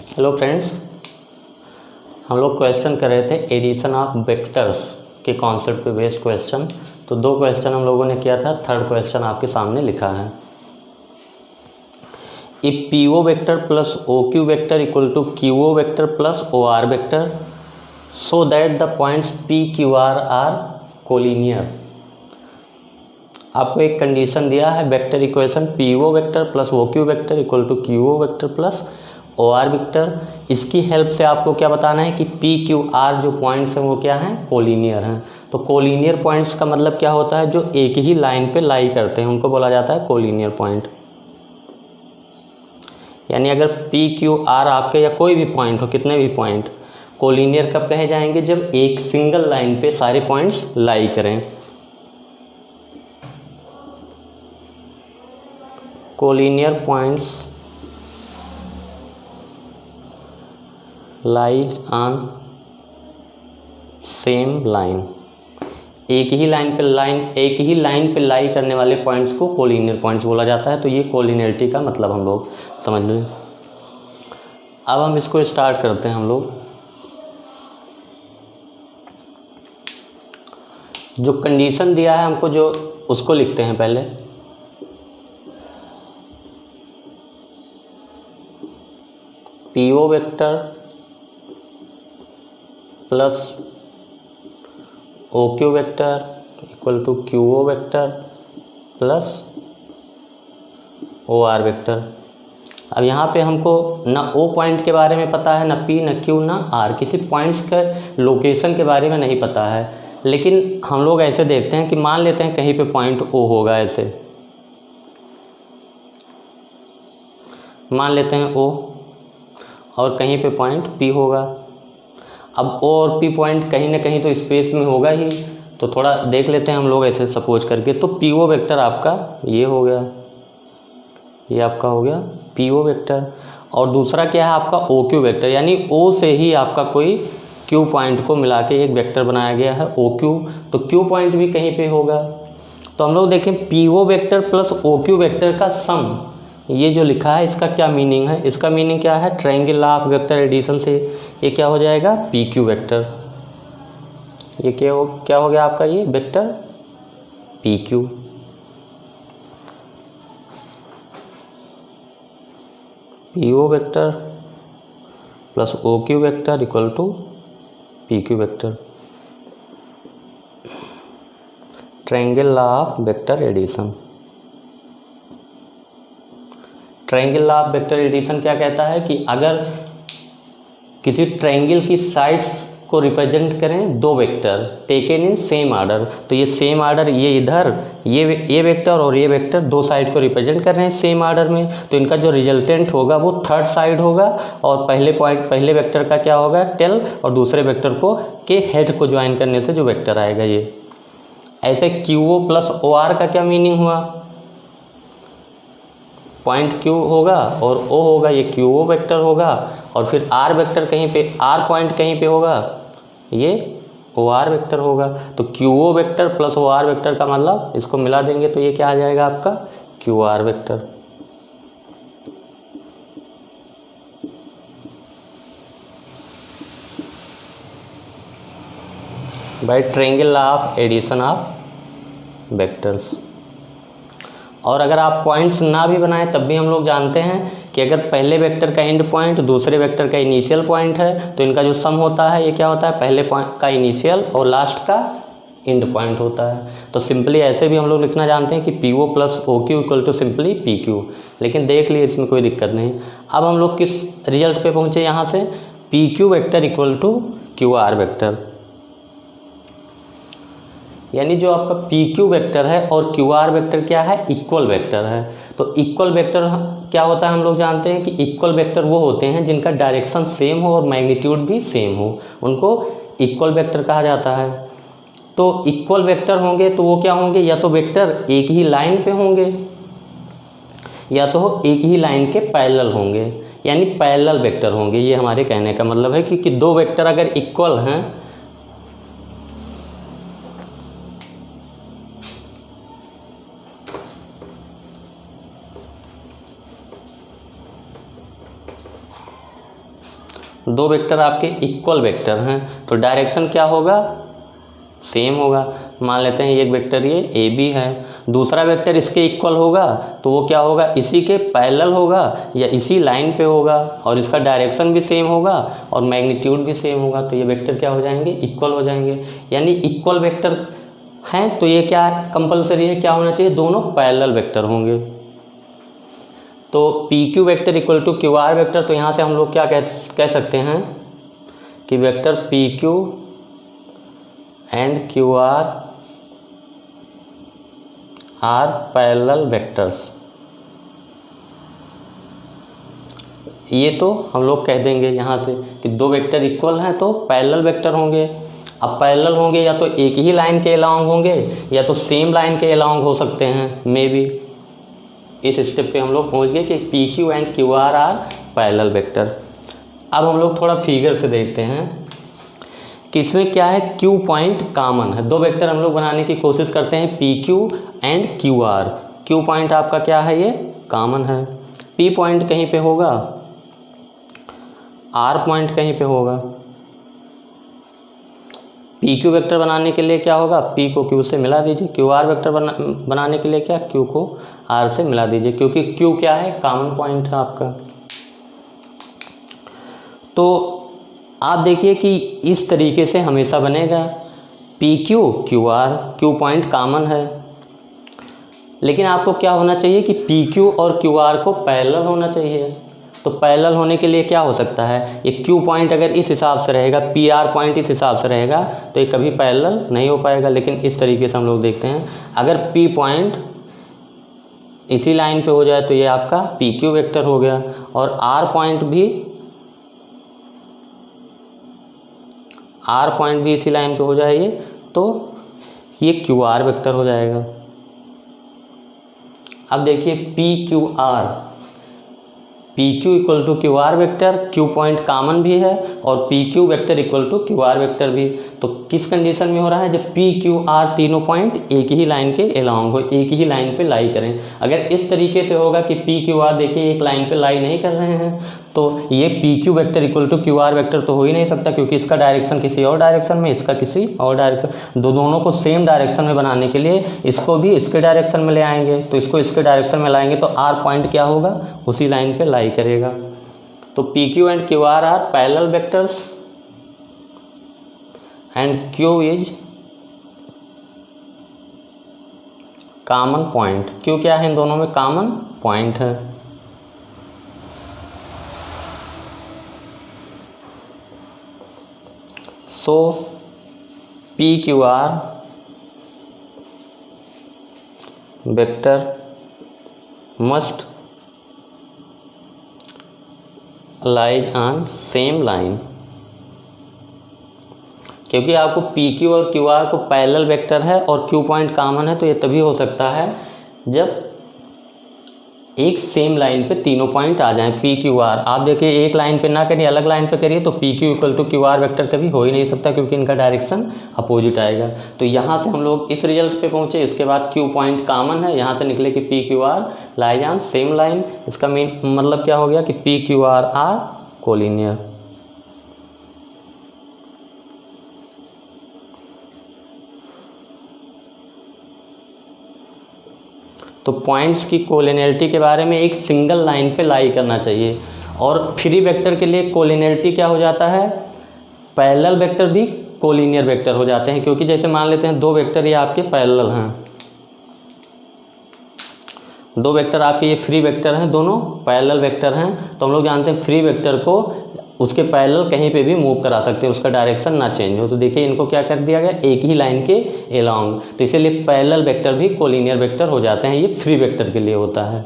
Hello friends, हम लोग question कर रहे थे एडिशन ऑफ वेक्टर्स के कॉन्सेप्ट पे बेस्ड क्वेश्चन। तो दो क्वेश्चन हम लोगों ने किया था, थर्ड क्वेश्चन आपके सामने लिखा है। If P O vector plus O Q vector equal to Q O vector plus O R vector so that the points P Q R collinear. आपको एक कंडीशन दिया है, vector equation P O vector plus O Q vector equal to Q O vector plus O R vector. इसकी help से आपको क्या बताना है कि पी क्यू आर जो पॉइंट्स हैं वो क्या हैं, कोलिनियर हैं। तो कोलिनियर पॉइंट्स का मतलब क्या होता है, जो एक ही लाइन पे लाई करते हैं उनको बोला जाता है कोलिनियर पॉइंट। यानी अगर पी क्यू आर आपके या कोई भी पॉइंट हो, कितने भी पॉइंट, कोलिनियर कब कहे जाएंगे, जब एक सिंगल लाइन पे सारे पॉइंट्स लाई करें। Collinear points lies on same line. एक ही लाइन पे लाई करने वाले पॉइंट्स को कोलिनियर पॉइंट्स बोला जाता है। तो ये कोलिनियरिटी का मतलब हम लोग समझ लें। अब हम इसको स्टार्ट करते हैं। हम लोग जो कंडीशन दिया है हमको, जो उसको लिखते हैं पहले। P O vector plus O Q vector equal to Q O vector plus O R vector. अब यहाँ पे हमको ना ओ पॉइंट के बारे में पता है, ना पी, ना क्यू, ना आर, किसी पॉइंट्स के लोकेशन के बारे में नहीं पता है। लेकिन हम लोग ऐसे देखते हैं कि मान लेते हैं कहीं पे पॉइंट ओ होगा, ऐसे मान लेते हैं ओ, और कहीं पे पॉइंट पी होगा। अब ओ और पी पॉइंट कहीं ना कहीं तो स्पेस में होगा ही। तो थोड़ा देख लेते हैं हम लोग ऐसे सपोज करके। तो पी ओ वेक्टर आपका ये हो गया, ये आपका हो गया पी ओ वेक्टर। और दूसरा क्या है आपका ओ क्यू वेक्टर, यानी ओ से ही आपका कोई क्यू पॉइंट को मिला के एक वेक्टर बनाया गया है ओ क्यू। तो क्यू पॉइंट भी कहीं पे होगा। तो हम लोग देखें P O vector plus O Q vector का सम, ये जो लिखा है इसका क्या मीनिंग है। इसका मीनिंग क्या है, ट्रायंगल ऑफ वेक्टर एडिशन से ये क्या हो जाएगा, पी क्यू वेक्टर। ये क्या हो गया आपका, ये vector P Q. P O vector plus O Q vector equal to P Q vector. Triangle of vector addition. Triangle of vector addition क्या कहता है कि अगर किसी ट्रायंगल की साइड्स को रिप्रेजेंट करें दो vector taken in same order, तो ये सेम ऑर्डर, ये इधर ये वेक्टर और ये वेक्टर दो साइड को रिप्रेजेंट कर रहे हैं सेम ऑर्डर में, तो इनका जो रिजल्टेंट होगा वो थर्ड साइड होगा। और पहले वेक्टर का क्या होगा, टेल, और दूसरे वेक्टर को के हेड को ज्वाइन करने से जो वेक्टर आएगा ये। ऐसे Q O plus O R का क्या मीनिंग हुआ, पॉइंट क्यू होगा और ओ होगा, ये क्यू ओ वेक्टर होगा। और फिर आर वेक्टर कहीं पे, आर पॉइंट कहीं पे होगा, ये ओ आर वेक्टर होगा। तो Q O vector plus O R vector का मतलब, इसको मिला देंगे तो ये क्या आ जाएगा आपका, Q R vector. By triangle of addition of vectors. और अगर आप पॉइंट्स ना भी बनाएं तब भी हम लोग जानते हैं कि अगर पहले वेक्टर का एंड पॉइंट दूसरे वेक्टर का इनिशियल पॉइंट है तो इनका जो सम होता है ये क्या होता है, पहले पॉइंट का इनिशियल और लास्ट का एंड पॉइंट होता है। तो सिंपली ऐसे भी हम लोग लिखना जानते हैं कि P O plus O Q equal to simply P Q. लेकिन देख लिए इसमें कोई दिक्कत नहीं। अब हम लोग किस रिजल्ट पे पहुँचे, यहाँ से P Q vector equal to Q R vector. यानी जो आपका पी क्यू वेक्टर है और क्यू आर वेक्टर क्या है, इक्वल वेक्टर है। तो इक्वल वेक्टर क्या होता है, हम लोग जानते हैं कि इक्वल वेक्टर वो होते हैं जिनका डायरेक्शन सेम हो और मैग्नीट्यूड भी सेम हो, उनको इक्वल वेक्टर कहा जाता है। तो इक्वल वेक्टर होंगे तो वो क्या होंगे, या तो वेक्टर एक ही लाइन पे होंगे या तो एक ही लाइन के पैरेलल होंगे, यानी पैरेलल वेक्टर होंगे। ये हमारे कहने का मतलब है कि दो वेक्टर अगर इक्वल हैं दो वेक्टर आपके इक्वल वेक्टर हैं तो डायरेक्शन क्या होगा, सेम होगा। मान लेते हैं एक वेक्टर ये ए बी है, दूसरा वेक्टर इसके इक्वल होगा तो वो क्या होगा, इसी के पैरेलल होगा या इसी लाइन पे होगा और इसका डायरेक्शन भी सेम होगा और मैग्नीट्यूड भी सेम होगा, तो ये वेक्टर क्या हो जाएंगे, इक्वल हो जाएंगे। यानी इक्वल वेक्टर हैं तो ये क्या कंपलसरी है, क्या होना चाहिए, दोनों पैरेलल वेक्टर होंगे। तो P Q vector equal to Q R vector, तो यहाँ से हम लोग क्या कह सकते हैं कि vector P Q and Q R parallel vectors. ये तो हम लोग कह देंगे यहाँ से कि दो वेक्टर इक्वल हैं तो पैरेलल वेक्टर होंगे। अब पैरेलल होंगे या तो एक ही लाइन के अलोंग होंगे या तो सेम लाइन के अलोंग हो सकते हैं, मे बी। इस स्टेप पे हम लोग पहुँच गए कि P Q and Q R parallel vector. अब हम लोग थोड़ा फिगर से देखते हैं कि इसमें क्या है, क्यू पॉइंट कॉमन है। दो वेक्टर हम लोग बनाने की कोशिश करते हैं P Q and Q are. Q point आपका क्या है, ये कॉमन है। पी पॉइंट कहीं पे होगा, आर पॉइंट कहीं पे होगा। पी क्यू वेक्टर बनाने के लिए क्या होगा, पी को क्यू से मिला दीजिए। क्यू आर वेक्टर बनाने के लिए क्या, क्यू को आर से मिला दीजिए, क्योंकि क्यू क्या है, कॉमन पॉइंट है आपका। तो आप देखिए कि इस तरीके से हमेशा बनेगा, P Q Q R, Q point common है। लेकिन आपको क्या होना चाहिए कि पी क्यू और क्यू आर को पैरेलल होना चाहिए। तो पैरेलल होने के लिए क्या हो सकता है, ये क्यू पॉइंट अगर इस हिसाब से रहेगा, पी आर पॉइंट इस हिसाब से रहेगा तो ये कभी पैरेलल नहीं हो पाएगा। लेकिन इस तरीके से हम लोग देखते हैं, अगर पी पॉइंट इसी लाइन पे हो जाए तो ये आपका पी क्यू वेक्टर हो गया, और आर पॉइंट भी इसी लाइन पे हो जाए ये, तो ये क्यू आर वेक्टर हो जाएगा। अब देखिए P Q R, P Q equal to Q R vector, Q point common भी है और P Q vector equal to Q R vector भी। तो किस कंडीशन में हो रहा है, जब पी क्यू आर तीनों पॉइंट एक ही लाइन के अलोंग हो, एक ही लाइन पे लाई करें। अगर इस तरीके से होगा कि पी क्यू आर देखिए एक लाइन पे लाई नहीं कर रहे हैं, तो ये P Q vector equal to Q R vector तो हो ही नहीं सकता, क्योंकि इसका डायरेक्शन किसी और डायरेक्शन में, इसका किसी और डायरेक्शन। दोनों को सेम डायरेक्शन में बनाने के लिए इसको भी इसके डायरेक्शन में ले आएंगे, तो इसको इसके डायरेक्शन में लाएंगे तो आर पॉइंट क्या होगा, उसी लाइन पे लाई करेगा। तो P Q and Q R parallel vectors and Q is common point. Q क्या है, इन दोनों में कॉमन पॉइंट है। So P Q R vector must lies on same line. क्योंकि आपको पी क्यू और क्यू आर को पैरेलल वेक्टर है और क्यू पॉइंट कॉमन है, तो ये तभी हो सकता है जब एक सेम लाइन पे तीनों पॉइंट आ जाएं, पी क्यू आर। आप देखिए एक लाइन पे ना करिए, अलग लाइन पे करिए, तो P Q equal to Q R vector कभी हो ही नहीं सकता, क्योंकि इनका डायरेक्शन अपोजिट आएगा। तो यहाँ से हम लोग इस रिजल्ट पे पहुँचे। इसके बाद क्यू पॉइंट कॉमन है, यहाँ से निकले कि P Q are lies on same line. इसका मतलब क्या हो गया कि पी क्यू आर कोलिनियर। तो पॉइंट्स की कोलिनियरिटी के बारे में, एक सिंगल लाइन पे लाई करना चाहिए। और फ्री वेक्टर के लिए कोलिनियरिटी क्या हो जाता है, पैरेलल वेक्टर भी कोलिनियर वेक्टर हो जाते हैं। क्योंकि जैसे मान लेते हैं दो वेक्टर ये आपके पैरेलल हैं, दो वेक्टर आपके ये फ्री वेक्टर हैं, दोनों पैरेलल वेक्टर हैं। तो हम लोग जानते हैं फ्री वेक्टर को उसके पैरेलल कहीं पे भी मूव करा सकते हैं, उसका डायरेक्शन ना चेंज हो। तो देखिए इनको क्या कर दिया गया, एक ही लाइन के अलोंग, तो इसीलिए पैरेलल वेक्टर भी कोलिनियर वेक्टर हो जाते हैं। ये फ्री वेक्टर के लिए होता है।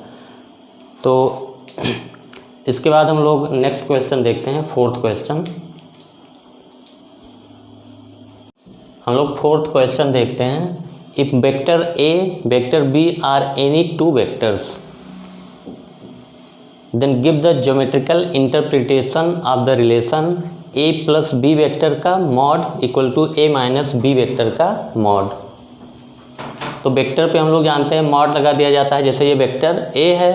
तो इसके बाद हम लोग नेक्स्ट क्वेश्चन देखते हैं, फोर्थ क्वेश्चन। हम लोग फोर्थ क्वेश्चन देखते हैं। If vector A vector B are any two vectors, then give the geometrical interpretation of the relation a plus b vector का मॉड इक्वल टू a माइनस b vector का mod. तो vector पे हम लोग जानते हैं मॉड लगा दिया जाता है। जैसे ये वेक्टर a है,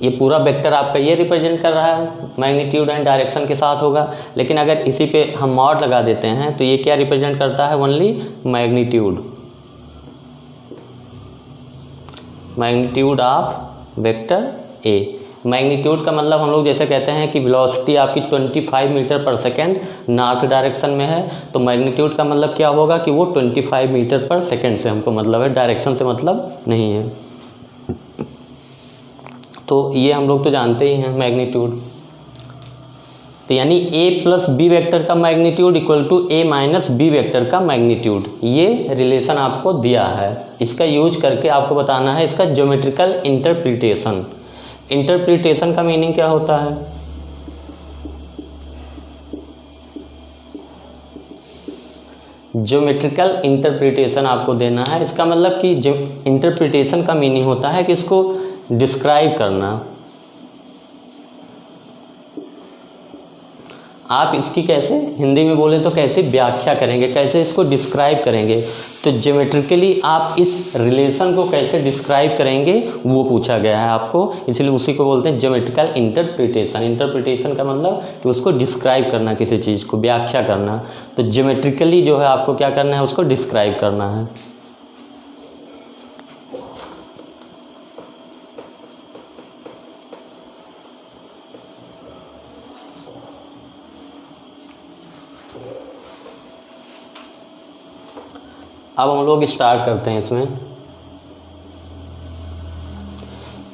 ये पूरा वेक्टर आपका ये रिप्रेजेंट कर रहा है, मैग्नीट्यूड एंड डायरेक्शन के साथ होगा। लेकिन अगर इसी पे हम मॉड लगा देते हैं तो ये क्या रिप्रेजेंट करता है, only magnitude, magnitude of vector A. Magnitude का मतलब हम लोग जैसे कहते हैं कि वेलोसिटी आपकी 25 मीटर पर सेकेंड नॉर्थ डायरेक्शन में है, तो मैग्नीट्यूड का मतलब क्या होगा कि वो 25 मीटर पर सेकेंड से हमको मतलब है, डायरेक्शन से मतलब नहीं है। तो ये हम लोग तो जानते ही हैं मैग्नीट्यूड। तो यानी ए प्लस बी वेक्टर का magnitude equal to A minus B vector का मैग्नीट्यूड, ये रिलेशन आपको दिया है। इसका यूज करके आपको बताना है इसका ज्योमेट्रिकल इंटरप्रिटेशन। इंटरप्रिटेशन का मीनिंग क्या होता है, ज्योमेट्रिकल इंटरप्रिटेशन आपको देना है। इसका मतलब कि इंटरप्रिटेशन का मीनिंग होता है कि इसको डिस्क्राइब करना। आप इसकी कैसे हिंदी में बोले तो कैसे व्याख्या करेंगे, कैसे इसको डिस्क्राइब करेंगे। तो ज्योमेट्रिकली आप इस रिलेशन को कैसे डिस्क्राइब करेंगे वो पूछा गया है आपको, इसलिए उसी को बोलते हैं ज्योमेट्रिकल इंटरप्रिटेशन। इंटरप्रिटेशन का मतलब कि उसको डिस्क्राइब करना, किसी चीज़ को व्याख्या करना। तो ज्योमेट्रिकली जो है आपको क्या करना है, उसको डिस्क्राइब करना है। अब हम लोग स्टार्ट करते हैं इसमें।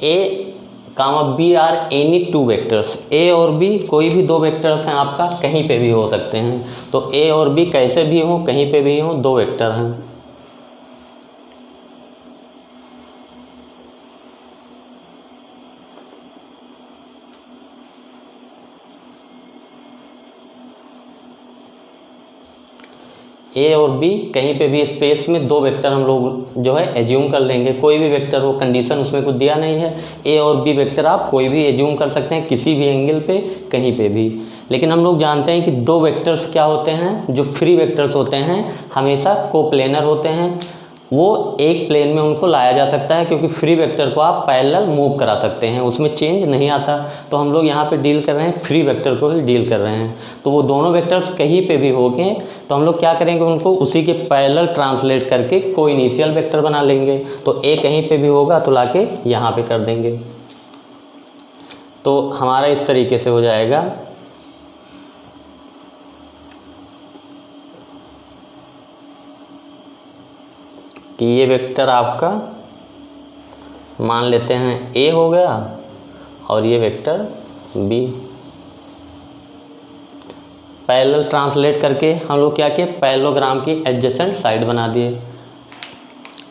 A comma B are any two vectors, A और बी कोई भी दो वेक्टर्स हैं आपका, कहीं पे भी हो सकते हैं। तो ए और बी कैसे भी हों, कहीं पे भी हों, दो वेक्टर हैं। ए और बी कहीं पे भी स्पेस में दो वेक्टर हम लोग जो है एज्यूम कर लेंगे, कोई भी वेक्टर हो, कंडीशन उसमें कुछ दिया नहीं है। ए और बी वेक्टर आप कोई भी एज्यूम कर सकते हैं किसी भी एंगल पे, कहीं पे भी। लेकिन हम लोग जानते हैं कि दो वेक्टर्स क्या होते हैं, जो फ्री वेक्टर्स होते हैं हमेशा कोप्लेनर होते हैं। वो एक प्लेन में उनको लाया जा सकता है, क्योंकि फ्री वेक्टर को आप पैरेलल मूव करा सकते हैं, उसमें चेंज नहीं आता। तो हम लोग यहाँ पे डील कर रहे हैं फ्री वेक्टर को ही डील कर रहे हैं। तो वो दोनों वेक्टर्स कहीं पे भी होंगे तो हम लोग क्या करेंगे, उनको उसी के पैरेलल ट्रांसलेट करके कोई इनिशियल वेक्टर बना लेंगे। तो ए कहीं पे भी होगा तो लाके यहाँ पे कर देंगे। तो हमारा इस तरीके से हो जाएगा। कि ये वेक्टर आपका मान लेते हैं ए हो गया और ये वेक्टर बी। पैरेलल ट्रांसलेट करके हम लोग क्या किए, पैरेललोग्राम की एडजेसेंट साइड बना दिए।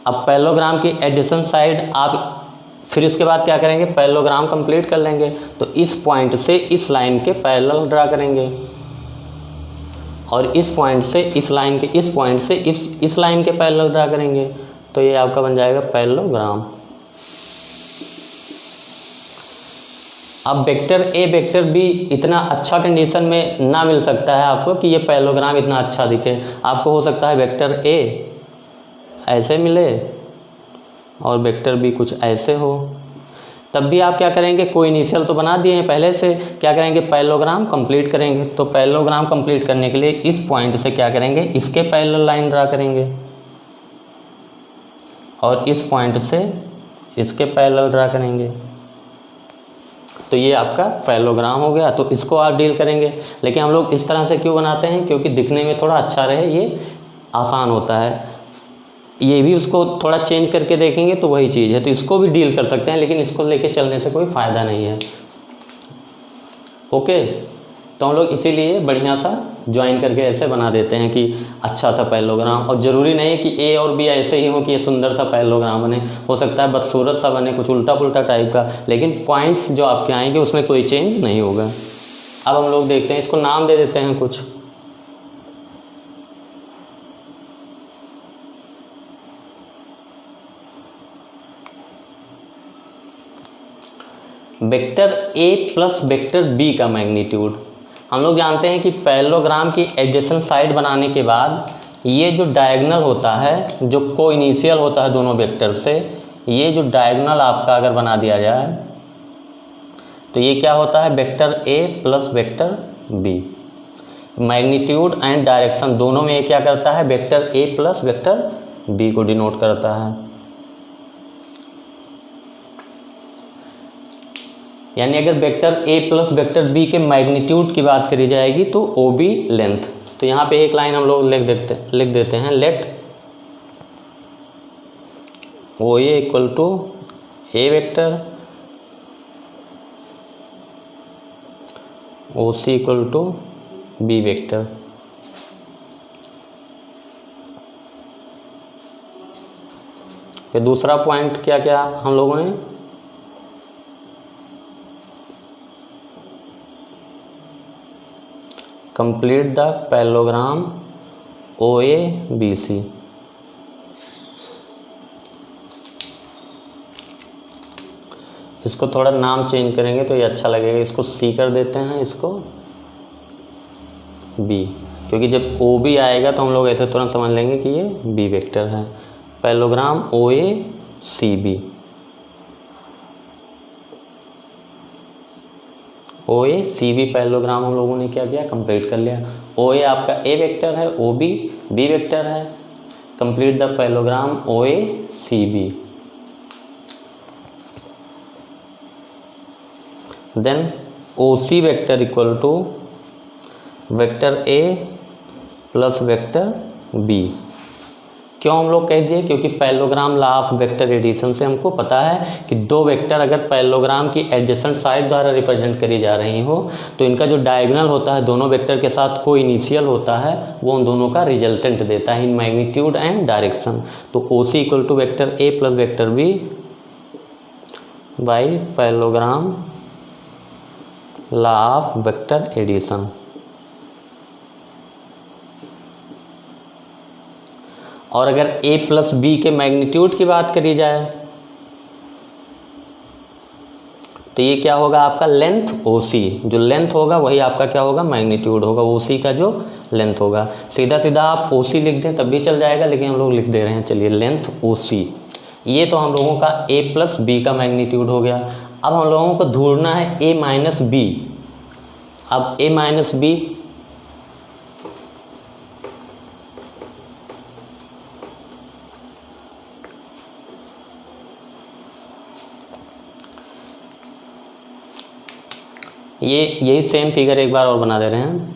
अब पैरेललोग्राम की एडजेसेंट साइड आप फिर इसके बाद क्या करेंगे, पैरेललोग्राम कंप्लीट कर लेंगे। तो इस पॉइंट से इस लाइन के पैरेलल ड्रा करेंगे और इस पॉइंट से इस लाइन के, इस पॉइंट से इस लाइन के पैरेलल ड्रा करेंगे। तो ये आपका बन जाएगा पैरेललोग्राम। अब वेक्टर ए वेक्टर बी इतना अच्छा कंडीशन में ना मिल सकता है आपको कि ये पैरेललोग्राम इतना अच्छा दिखे। आपको हो सकता है वेक्टर ए ऐसे मिले और वेक्टर बी कुछ ऐसे हो, तब भी आप क्या करेंगे, कोई इनिशियल तो बना दिए हैं पहले से, क्या करेंगे, पैरेललोग्राम कंप्लीट करेंगे। तो पैरेललोग्राम कंप्लीट करने के लिए इस पॉइंट से क्या करेंगे, इसके पैरेलल लाइन ड्रा करेंगे और इस पॉइंट से इसके पैरेलल ड्रा करेंगे। तो ये आपका पैरेललोग्राम हो गया। तो इसको आप डील करेंगे। लेकिन हम लोग इस तरह से क्यों बनाते हैं, क्योंकि दिखने में थोड़ा अच्छा रहे, ये आसान होता है। ये भी उसको थोड़ा चेंज करके देखेंगे तो वही चीज़ है। तो इसको भी डील कर सकते हैं, लेकिन इसको लेके चलने से कोई फ़ायदा नहीं है। ओके, तो हम लोग इसीलिए बढ़िया सा ज्वाइन करके ऐसे बना देते हैं कि अच्छा सा पैरेललोग्राम। और ज़रूरी नहीं है कि ए और बी ऐसे ही हो कि ये सुंदर सा पैरेललोग्राम बने, हो सकता है बदसूरत सा बने, कुछ उल्टा पुल्टा टाइप का, लेकिन पॉइंट्स जो आपके आएंगे उसमें कोई चेंज नहीं होगा। अब हम लोग देखते हैं, इसको नाम दे देते हैं कुछ। Vector A plus vector B का मैग्नीट्यूड। हम लोग जानते हैं कि पैरेललोग्राम की एडजेसेंट साइड बनाने के बाद ये जो डायगोनल होता है, जो कोइनिशियल होता है दोनों वेक्टर से, ये जो डायगोनल आपका अगर बना दिया जाए, तो ये क्या होता है, vector A plus vector B. Magnitude and direction दोनों में ये क्या करता है, vector A plus vector B को डिनोट करता है। यानी अगर vector A plus vector B के मैग्नीट्यूड की बात करी जाएगी तो ओ बी लेंथ। तो यहाँ पे एक लाइन हम लोग लिख देते हैं, let O A equal to A vector, O C equal to B vector. फिर दूसरा पॉइंट क्या क्या हम लोगों ने, complete the parallelogram O A B C. इसको थोड़ा नाम चेंज करेंगे तो ये अच्छा लगेगा, इसको सी कर देते हैं, इसको बी, क्योंकि जब ओ बी आएगा तो हम लोग ऐसे तुरंत समझ लेंगे कि ये बी वेक्टर है। Parallelogram O A C B, O A C B parallelogram हम लोगों ने क्या किया, कंप्लीट कर लिया। ओ ए आपका ए वेक्टर है, ओ बी बी वेक्टर है। Complete the parallelogram O A C B. Then O C vector equal to vector A plus vector B. क्यों हम लोग कह दिए, क्योंकि parallelogram law of vector addition से हमको पता है कि दो वेक्टर अगर पैरेललोग्राम की एडजेसेंट साइड द्वारा रिप्रेजेंट करी जा रही हो तो इनका जो डायगोनल होता है दोनों वेक्टर के साथ को इनिशियल होता है, वो उन दोनों का रिजल्टेंट देता है इन मैग्नीट्यूड एंड डायरेक्शन। तो O C equal to vector A plus vector B by parallelogram law of vector addition. और अगर a प्लस बी के मैग्नीट्यूड की बात करी जाए तो ये क्या होगा आपका लेंथ OC, जो लेंथ होगा वही आपका क्या होगा, मैग्नीट्यूड होगा, OC का जो लेंथ होगा। सीधा सीधा आप OC लिख दें तब भी चल जाएगा, लेकिन हम लोग लिख दे रहे हैं, चलिए लेंथ OC। ये तो हम लोगों का a प्लस बी का मैग्नीट्यूड हो गया। अब हम लोगों को ढूंढना है a माइनस बी। अब a माइनस बी, ये यही सेम फिगर एक बार और बना दे रहे हैं।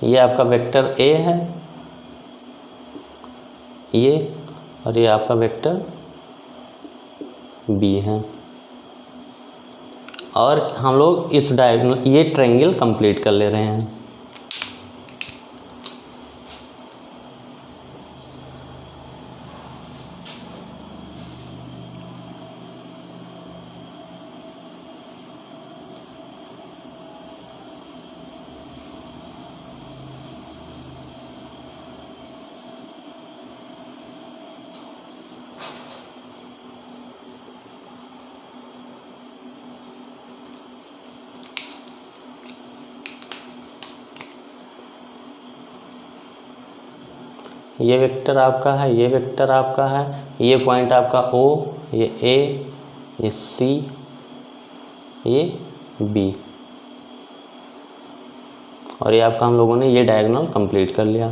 ये आपका वेक्टर ए है ये, और ये आपका वेक्टर बी है, और हम लोग इस डायगोनल ये ट्रायंगल कंप्लीट कर ले रहे हैं। ये वेक्टर आपका है, ये वेक्टर आपका है, ये पॉइंट आपका O, ये A, ये C, ये B, और ये आपका हम लोगों ने ये डायगोनल कंप्लीट कर लिया।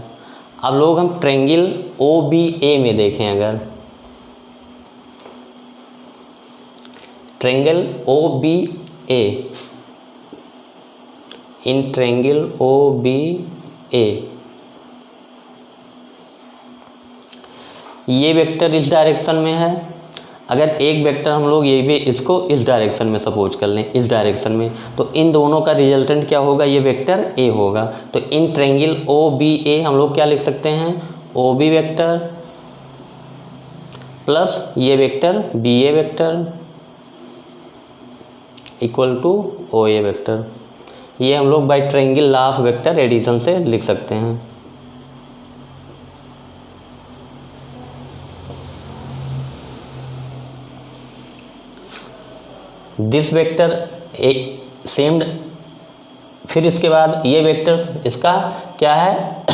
अब लोग हम ट्रायंगल OBA में देखें, अगर triangle OBA, in triangle OBA ये वेक्टर इस डायरेक्शन में है। अगर एक वेक्टर हम लोग ये भी इसको इस डायरेक्शन में सपोज कर लें, इस डायरेक्शन में, तो इन दोनों का रिजल्टेंट क्या होगा, ये वेक्टर ए होगा। तो इन ट्रायंगल OBA हम लोग क्या लिख सकते हैं, OB वेक्टर प्लस ये vector BA vector equal to OA vector. ये हम लोग by triangle law of vector addition से लिख सकते हैं। दिस वेक्टर सेम, फिर इसके बाद ये वेक्टर इसका क्या है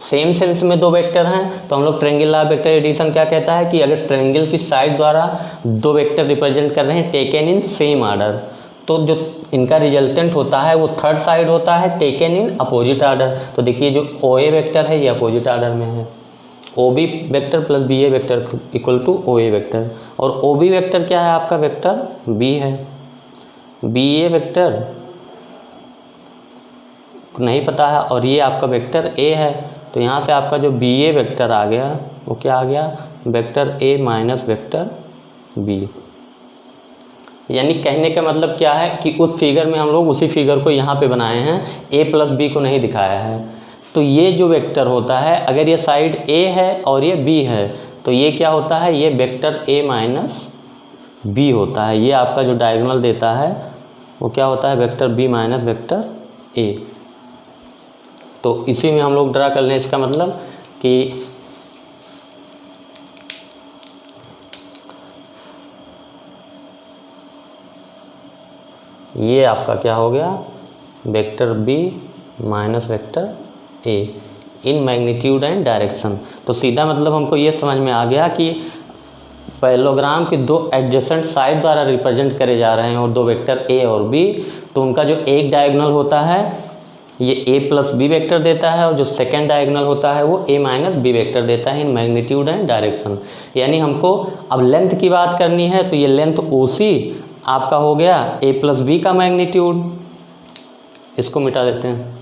सेम सेंस में दो वेक्टर हैं तो हम लोग ट्रायंगुलर वेक्टर एडिशन क्या कहता है कि अगर ट्रायंगल की साइड द्वारा दो वेक्टर रिप्रेजेंट कर रहे हैं टेकन इन सेम ऑर्डर, तो जो इनका रिजल्टेंट होता है वो थर्ड साइड होता है टेकन इन अपोजिट ऑर्डर। तो देखिए जो ओ ए वेक्टर है ये अपोजिट ऑर्डर में है, O B vector plus B A vector equal to O A vector, और ओ बी वेक्टर क्या है आपका वेक्टर बी है, बी ए वेक्टर नहीं पता है और ये आपका वेक्टर ए है, तो यहाँ से आपका जो बी ए वेक्टर आ गया वो क्या आ गया vector A minus vector B. यानी कहने का मतलब क्या है कि उस फिगर में हम लोग उसी फिगर को यहाँ पे बनाए हैं, ए प्लस बी को नहीं दिखाया है। तो ये जो वेक्टर होता है अगर ये साइड ए है और ये बी है तो ये क्या होता है, ये वेक्टर ए माइनस बी होता है। ये आपका जो डायगोनल देता है वो क्या होता है vector B minus vector A. तो इसी में हम लोग ड्रा कर लें, इसका मतलब कि ये आपका क्या हो गया vector B minus vector A in magnitude and direction. तो सीधा मतलब हमको ये समझ में आ गया कि पैरेललोग्राम के दो एडजेसेंट साइड द्वारा रिप्रेजेंट करे जा रहे हैं और दो वेक्टर ए और बी, तो उनका जो एक डायगोनल होता है ये ए प्लस बी वेक्टर देता है और जो सेकेंड डायगोनल होता है वो ए माइनस बी वेक्टर देता है इन मैग्नीट्यूड एंड डायरेक्शन। यानी हमको अब लेंथ की बात करनी है तो ये लेंथ ओ सी आपका हो गया ए प्लस बी का मैग्नीट्यूड, इसको मिटा देते हैं।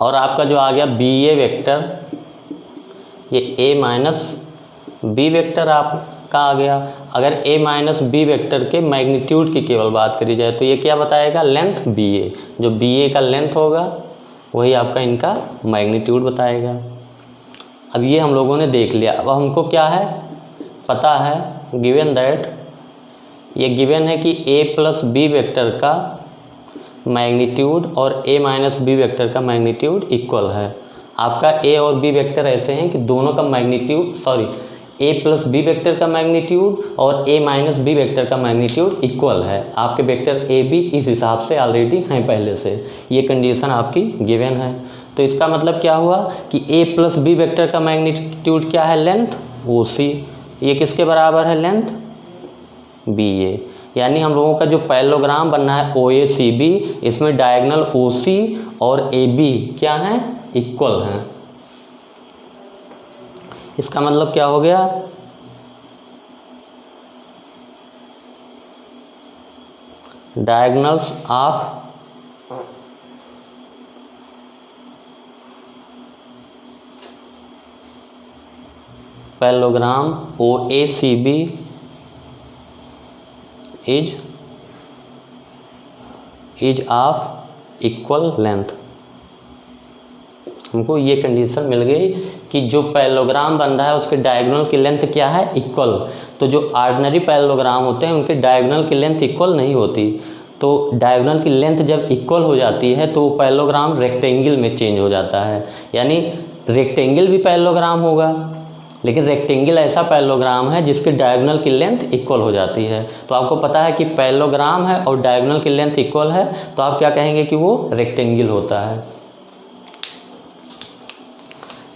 और आपका जो आ गया बी ए वेक्टर ये ए माइनस बी वेक्टर आपका आ गया। अगर ए माइनस बी वेक्टर के मैग्नीट्यूड की केवल बात करी जाए तो ये क्या बताएगा लेंथ बी ए, जो बी ए का लेंथ होगा वही आपका इनका मैग्नीट्यूड बताएगा। अब ये हम लोगों ने देख लिया। अब हमको क्या है पता है गिवन दैट, ये गिवन है कि ए प्लस बी वेक्टर का मैग्नीट्यूड और ए माइनस बी वेक्टर का मैग्नीट्यूड इक्वल है। आपका ए और बी वेक्टर ऐसे हैं कि दोनों का magnitude A plus B vector का मैग्नीट्यूड और ए माइनस बी वेक्टर का मैग्नीट्यूड इक्वल है। आपके वेक्टर ए बी इस हिसाब से ऑलरेडी हैं पहले से, ये कंडीशन आपकी गिवन है। तो इसका मतलब क्या हुआ कि ए प्लस बी वेक्टर का मैग्नीट्यूड क्या है लेंथ ओ सी, ये किसके बराबर है लेंथ बी ए। यानी हम लोगों का जो पैरेललोग्राम बनना है ओ ए सी बी, इसमें डायगोनल ओ सी और ए बी क्या हैं इक्वल हैं। इसका मतलब क्या हो गया diagonals of parallelogram O A C B is of equal length. हमको ये कंडीशन मिल गई कि जो पैरेललोग्राम बन रहा है उसके डायगोनल की लेंथ क्या है इक्वल। तो जो ऑर्डिनरी पैरेललोग्राम होते हैं उनके डायगोनल की लेंथ इक्वल नहीं होती, तो डायगोनल की लेंथ जब इक्वल हो जाती है तो वो पैरेललोग्राम रेक्टेंगल में चेंज हो जाता है। यानी रेक्टेंगल भी पैरेललोग्राम होगा लेकिन रेक्टेंगल ऐसा पैरेललोग्राम है जिसके डायगोनल की लेंथ इक्वल हो जाती है। तो आपको पता है कि पैरेललोग्राम है और डायगोनल की लेंथ इक्वल है तो आप क्या कहेंगे कि वो रेक्टेंगल होता है।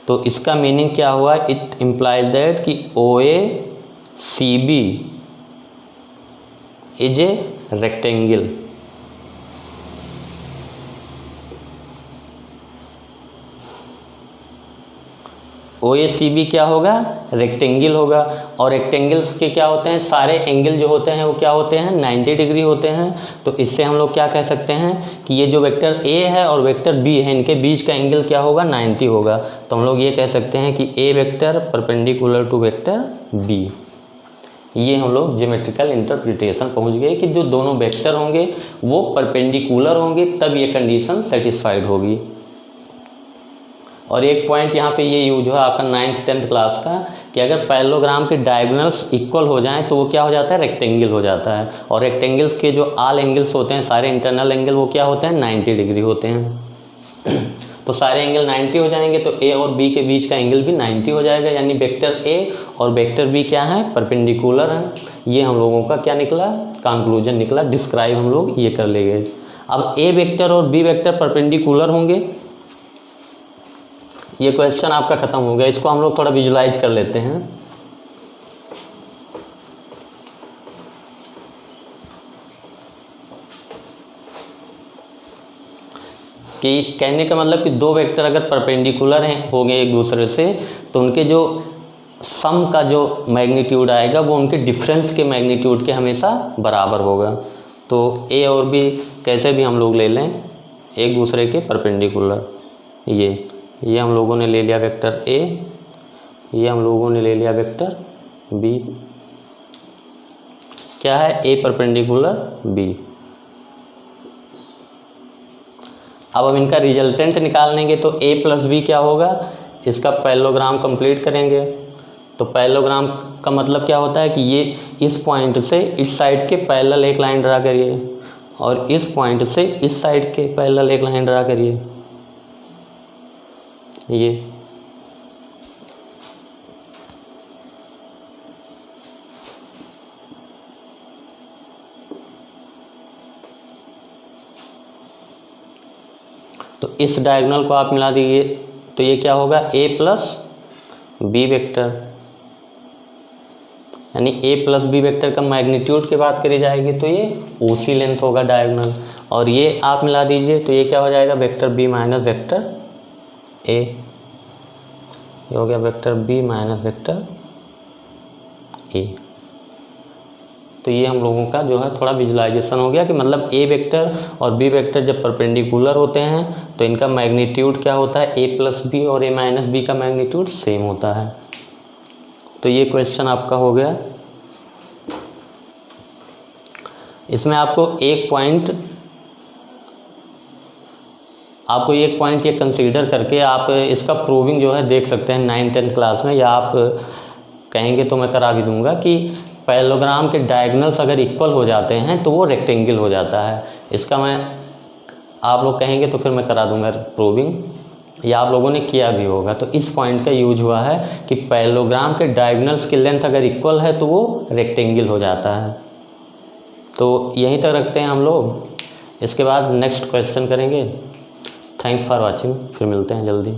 तो इसका मीनिंग क्या हुआ, इट इम्प्लाइज दैट कि O A C B is a rectangle. O A C B क्या होगा रेक्टेंगल होगा। और रेक्टेंगल्स के क्या होते हैं सारे एंगल जो होते हैं वो क्या होते हैं 90 डिग्री होते हैं। तो इससे हम लोग क्या कह सकते हैं कि ये जो वेक्टर ए है और वेक्टर बी है इनके बीच का एंगल क्या होगा 90 होगा। तो हम लोग ये कह सकते हैं कि A vector perpendicular to vector B. ये हम लोग ज्योमेट्रिकल इंटरप्रिटेशन पहुंच गए कि जो दोनों वेक्टर होंगे वो परपेंडिकुलर होंगे तब ये कंडीशन सेटिस्फाइड होगी। और एक पॉइंट यहाँ पे ये यूज हुआ आपका 9th 10th क्लास का कि अगर पैरेललोग्राम के डायगोनल्स इक्वल हो जाएं तो वो क्या हो जाता है रेक्टेंगल हो जाता है। और रेक्टेंगल्स के जो ऑल एंगल्स होते हैं सारे इंटरनल एंगल वो क्या होते हैं 90 डिग्री होते हैं। तो सारे एंगल 90 हो जाएंगे तो ए और बी के बीच का एंगल भी 90 हो जाएगा। यानी वेक्टर ए और वेक्टर बी क्या है परपेंडिकुलर हैं। ये हम लोगों का क्या निकला, कंक्लूजन निकला। डिस्क्राइब हम लोग ये कर लेंगे। अब ए वेक्टर और बी वेक्टर परपेंडिकुलर होंगे, ये क्वेश्चन आपका खत्म हो गया। इसको हम लोग थोड़ा विजुलाइज कर लेते हैं। कि कहने का मतलब कि दो वेक्टर अगर परपेंडिकुलर हैं होंगे एक दूसरे से, तो उनके जो सम का जो मैग्नीट्यूड आएगा वो उनके डिफरेंस के मैग्नीट्यूड के हमेशा बराबर होगा। तो ए और बी कैसे भी हम लोग ले लें एक दूसरे के परपेंडिकुलर। ये हम लोगों ने ले लिया वेक्टर ए, ये हम लोगों ने ले लिया वेक्टर बी। क्या है, ए परपेंडिकुलर बी। अब हम इनका रिजल्टेंट निकाल लेंगे तो a प्लस बी क्या होगा, इसका पैरेललोग्राम कंप्लीट करेंगे। तो पैरेललोग्राम का मतलब क्या होता है कि ये इस पॉइंट से इस साइड के पैरेलल एक लाइन ड्रा करिए और इस पॉइंट से इस साइड के पैरेलल एक लाइन ड्रा करिए। ये तो इस डायगोनल को आप मिला दीजिए तो ये क्या होगा, a प्लस बी वेक्टर, यानी a प्लस बी वेक्टर का मैग्नीट्यूड की बात करी जाएगी तो ये उसी लेंथ होगा डायगोनल। और ये आप मिला दीजिए तो ये क्या हो जाएगा, vector b minus vector a। ये हो गया vector b minus vector a। तो ये हम लोगों का जो है थोड़ा विजुलाइजेशन हो गया कि मतलब a वेक्टर और b वेक्टर जब परपेंडिकुलर होते हैं तो इनका मैग्नीट्यूड क्या होता है, a प्लस बी और a माइनस बी का मैग्नीट्यूड सेम होता है। तो ये क्वेश्चन आपका हो गया। इसमें आपको एक पॉइंट ये कंसीडर करके आप इसका प्रूविंग जो है देख सकते हैं 9th-10th क्लास में, या आप कहेंगे तो मैं करा भी दूंगा कि पैरेललोग्राम के डायगोनल्स अगर इक्वल हो जाते हैं तो वो रेक्टेंगल हो जाता है। इसका मैं आप लोग कहेंगे तो फिर मैं करा दूंगा प्रूविंग, या आप लोगों ने किया भी होगा। तो इस पॉइंट का यूज हुआ है कि पैरेललोग्राम के डायगोनल्स की लेंथ अगर इक्वल है तो वो रेक्टेंगल हो जाता है। तो यहीं तक रखते हैं हम लोग, इसके बाद नेक्स्ट क्वेश्चन करेंगे। थैंक्स फॉर वॉचिंग, फिर मिलते हैं जल्दी।